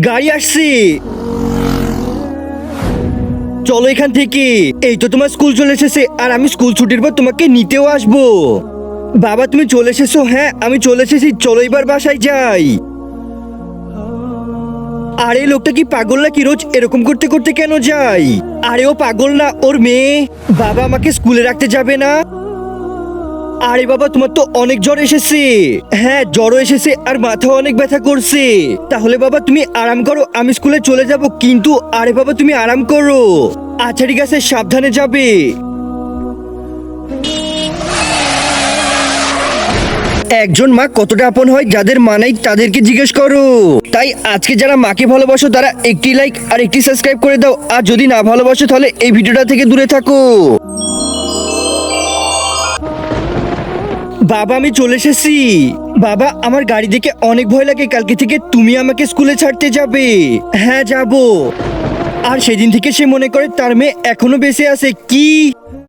গাড়ি আসছে, চলো এখান থেকে। এই তো তোমার স্কুল চলে এসেছে, আর আমি স্কুল ছুটির পর তোমাকে নিতেও আসবো। বাবা তুমি চলে এসেছো? হ্যাঁ আমি চলে এসেছি, চলো এবার বাসায় যাই। আরে লোকটা কি পাগল নাকি? রোজ এরকম করতে করতে কেন যায়? আরে ও পাগল না, ওর মেয়ে। বাবা আমাকে স্কুলে রাখতে যাবে না? আরে বাবা তোমার তো অনেক জ্বর এসেছে। হ্যাঁ জ্বরও এসেছে আর মাথাও অনেক ব্যথা করছে। তাহলে বাবা তুমি আরাম করো, আমি স্কুলে চলে যাব কিন্তু। আরে বাবা তুমি আরাম করো। আচ্ছা ঠিক আছে, সাবধানে যাবে। একজন মা কতটা আপন হয়, যাদের মা নাই তাদেরকে জিজ্ঞেস করো। তাই আজকে যারা মাকে ভালোবাসো তারা একটি লাইক আর একটি সাবস্ক্রাইব করে দাও, আর যদি না ভালোবাসো তাহলে এই ভিডিওটা থেকে দূরে থাকো। বাবা আমি চলে এসেছি। বাবা আমার গাড়ি দেখে অনেক ভয় লাগে, কালকে থেকে তুমি আমাকে স্কুলে ছাড়তে যাবে। হ্যাঁ যাব। আর সেদিন থেকে সে মনে করে তার মেয়ে এখনো বেঁচে আছে। কি